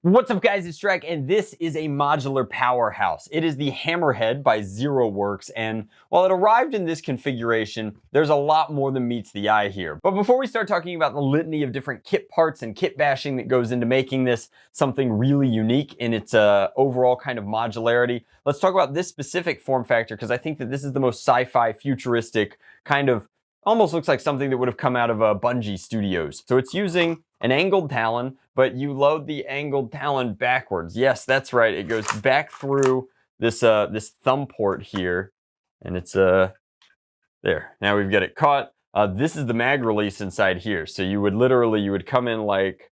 What's up guys, it's Drac, and this is a modular powerhouse. It is the Hammerhead by WorX, and while it arrived in this configuration, there's a lot more than meets the eye here. But before we start talking about the litany of different kit parts and kit bashing that goes into making this something really unique in its overall kind of modularity, let's talk about this specific form factor, because I think that this is the most sci-fi, futuristic, kind of almost looks like something that would have come out of Bungie Studios. So it's using an angled talon, but you load the angled talon backwards. Yes, that's right. It goes back through this this thumb port here, and it's there. Now we've got it caught. This is the mag release inside here. So you would come in like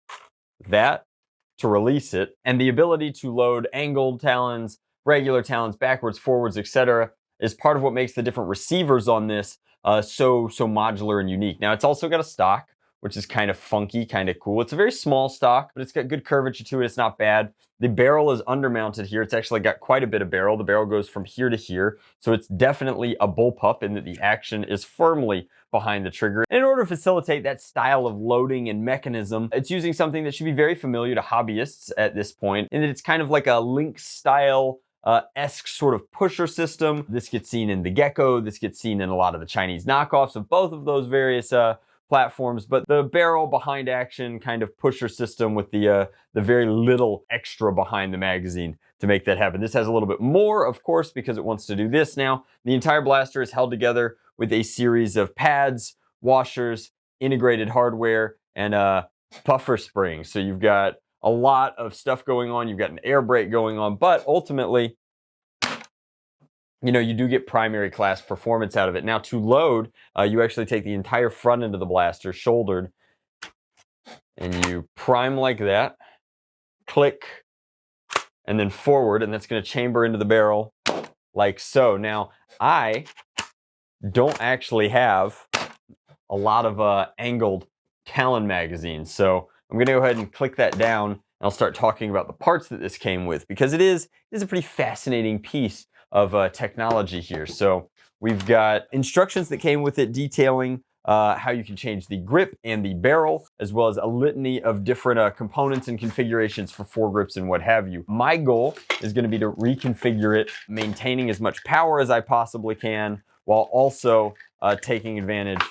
that to release it, and the ability to load angled talons, regular talons, backwards, forwards, etc. is part of what makes the different receivers on this so modular and unique. Now it's also got a stock, which is kind of funky, kind of cool. It's a very small stock, but it's got good curvature to it. It's not bad. The barrel is undermounted here. It's actually got quite a bit of barrel. The barrel goes from here to here. So it's definitely a bullpup in that the action is firmly behind the trigger. In order to facilitate that style of loading and mechanism, it's using something that should be very familiar to hobbyists at this point, in that it's kind of like a Lynx style esque sort of pusher system. This gets seen in the Gecko. This gets seen in a lot of the Chinese knockoffs of both of those various platforms, but the barrel behind action kind of pusher system with the very little extra behind the magazine to make that happen. This has a little bit more, of course, because it wants to do this now. The entire blaster is held together with a series of pads, washers, integrated hardware, and puffer springs. So you've got a lot of stuff going on. You've got an air brake going on, but ultimately, you know, you do get primary class performance out of it. Now to load, you actually take the entire front end of the blaster, shouldered, and you prime like that, click, and then forward, and that's gonna chamber into the barrel like so. Now, I don't actually have a lot of angled talon magazines, so I'm gonna go ahead and click that down, and I'll start talking about the parts that this came with, because it is a pretty fascinating piece of technology here. So we've got instructions that came with it detailing how you can change the grip and the barrel, as well as a litany of different components and configurations for foregrips and what have you. My goal is going to be to reconfigure it, maintaining as much power as I possibly can, while also taking advantage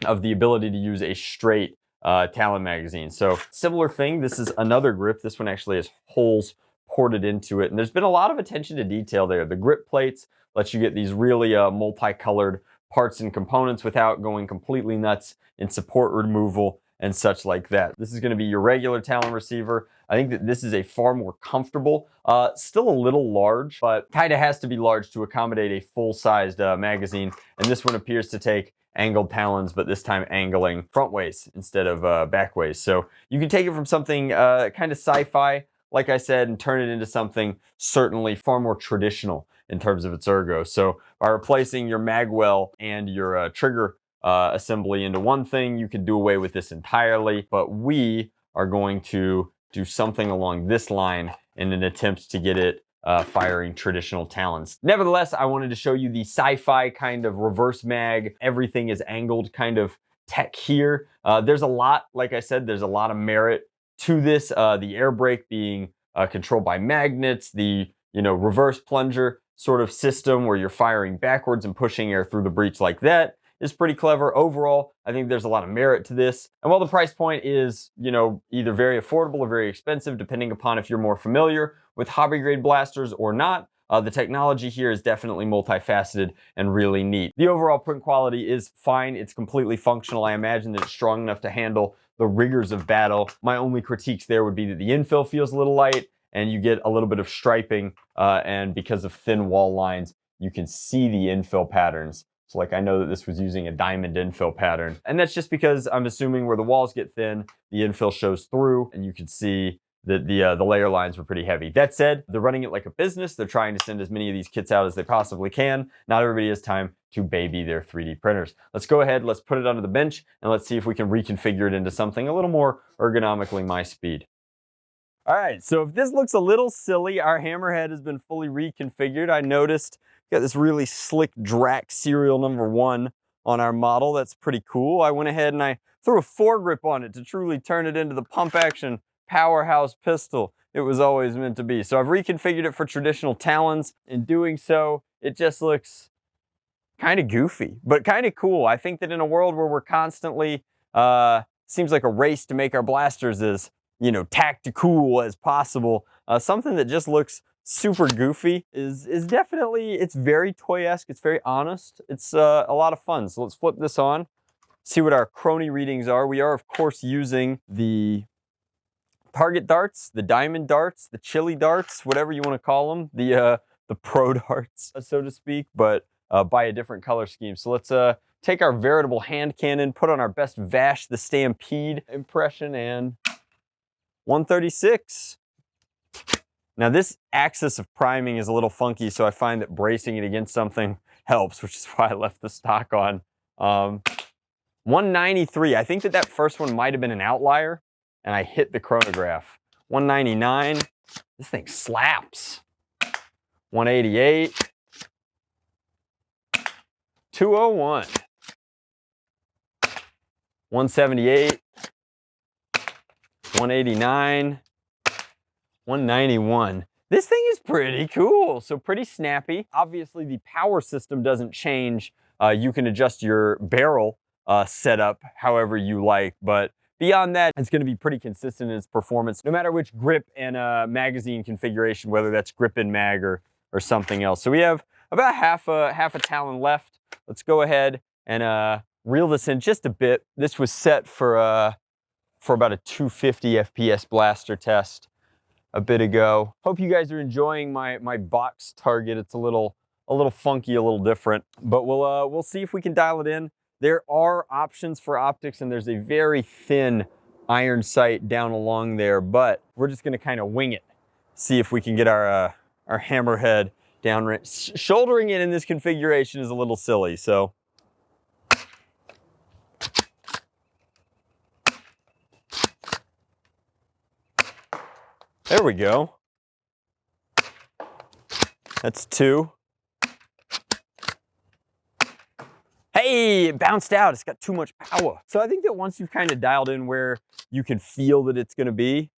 of the ability to use a straight talon magazine. So similar thing, this is another grip. This one actually has holes ported into it, and there's been a lot of attention to detail there. The grip plates lets you get these really multicolored parts and components without going completely nuts in support removal and such like that. This is going to be your regular talon receiver. I think that this is a far more comfortable, still a little large, but kind of has to be large to accommodate a full-sized magazine, and this one appears to take angled talons, but this time angling front ways instead of back ways. So you can take it from something kind of sci-fi, like I said, and turn it into something certainly far more traditional in terms of its ergo. So by replacing your magwell and your trigger assembly into one thing, you could do away with this entirely, but we are going to do something along this line in an attempt to get it firing traditional talons. Nevertheless, I wanted to show you the sci-fi kind of reverse mag, everything is angled kind of tech here. There's a lot, like I said, there's a lot of merit to this, the air brake being controlled by magnets, the reverse plunger sort of system where you're firing backwards and pushing air through the breech like that is pretty clever. Overall, I think there's a lot of merit to this. And while the price point is, either very affordable or very expensive, depending upon if you're more familiar with hobby grade blasters or not, the technology here is definitely multifaceted and really neat. The overall print quality is fine. It's completely functional. I imagine that it's strong enough to handle the rigors of battle. My only critiques there would be that the infill feels a little light and you get a little bit of striping, and because of thin wall lines, you can see the infill patterns. So like I know that this was using a diamond infill pattern, and that's just because I'm assuming where the walls get thin, the infill shows through, and you can see that the layer lines were pretty heavy. That said, they're running it like a business. They're trying to send as many of these kits out as they possibly can. Not everybody has time to baby their 3D printers. Let's go ahead, let's put it onto the bench, and let's see if we can reconfigure it into something a little more ergonomically my speed. All right, so if this looks a little silly, our Hammerhead has been fully reconfigured. I noticed got this really slick Drac serial number 1 on our model. That's pretty cool. I went ahead and I threw a foregrip on it to truly turn it into the pump action powerhouse pistol it was always meant to be. So I've reconfigured it for traditional talons. In doing so, it just looks kind of goofy, but kind of cool. I think that in a world where we're constantly, seems like a race to make our blasters as, you know, tactical as possible, something that just looks super goofy is definitely, it's very toy-esque, it's very honest, it's a lot of fun. So let's flip this on, see what our crony readings are. We are, of course, using the target darts, the diamond darts, the chili darts, whatever you want to call them, the pro darts, so to speak, but by a different color scheme. So let's take our veritable hand cannon, put on our best Vash the Stampede impression, and 136. Now this axis of priming is a little funky, so I find that bracing it against something helps, which is why I left the stock on. 193, I think that first one might have been an outlier, and I hit the chronograph. 199, this thing slaps. 188. 201. 178. 189. 191. This thing is pretty cool, so pretty snappy. Obviously, the power system doesn't change. You can adjust your barrel setup however you like, but beyond that, it's going to be pretty consistent in its performance, no matter which grip and magazine configuration, whether that's grip and mag or something else. So we have about half a talon left. Let's go ahead and reel this in just a bit. This was set for about a 250 FPS blaster test a bit ago. Hope you guys are enjoying my box target. It's a little funky, a little different, but we'll see if we can dial it in. There are options for optics, and there's a very thin iron sight down along there, but we're just gonna kind of wing it. See if we can get our hammerhead down. Shouldering it in this configuration is a little silly, so. There we go. That's 2. Hey, it bounced out. It's got too much power. So I think that once you've kind of dialed in where you can feel that it's gonna be,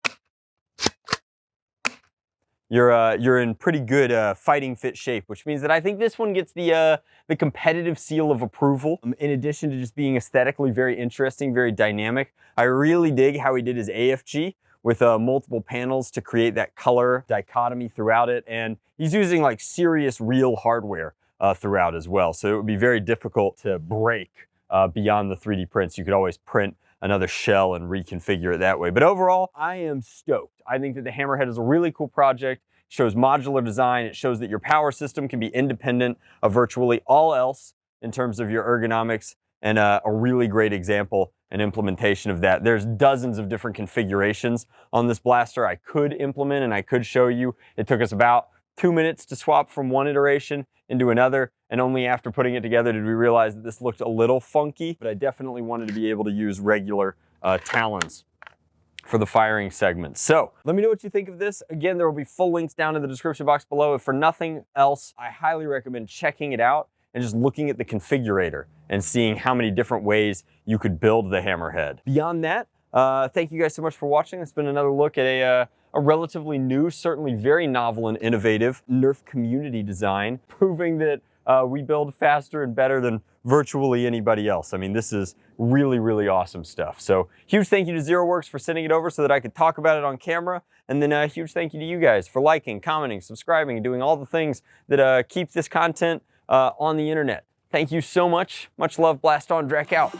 you're in pretty good fighting fit shape, which means that I think this one gets the competitive seal of approval. In addition to just being aesthetically very interesting, very dynamic, I really dig how he did his AFG with multiple panels to create that color dichotomy throughout it, and he's using like serious real hardware throughout as well. So it would be very difficult to break beyond the 3D prints. You could always print another shell and reconfigure it that way. But overall, I am stoked. I think that the Hammerhead is a really cool project. It shows modular design. It shows that your power system can be independent of virtually all else in terms of your ergonomics, and a really great example and implementation of that. There's dozens of different configurations on this blaster I could implement and I could show you. It took us about 2 minutes to swap from one iteration into another, and only after putting it together did we realize that this looked a little funky, but I definitely wanted to be able to use regular talons for the firing segments. So let me know what you think of this. Again, there will be full links down in the description box below. If for nothing else, I highly recommend checking it out and just looking at the configurator and seeing how many different ways you could build the Hammerhead. Beyond that, thank you guys so much for watching. It's been another look at a relatively new, certainly very novel and innovative Nerf community design, proving that we build faster and better than virtually anybody else. I mean, this is really, really awesome stuff. So huge thank you to WorX for sending it over so that I could talk about it on camera. And then a huge thank you to you guys for liking, commenting, subscribing, and doing all the things that keep this content on the internet. Thank you so much. Much love. Blast on. Drac out.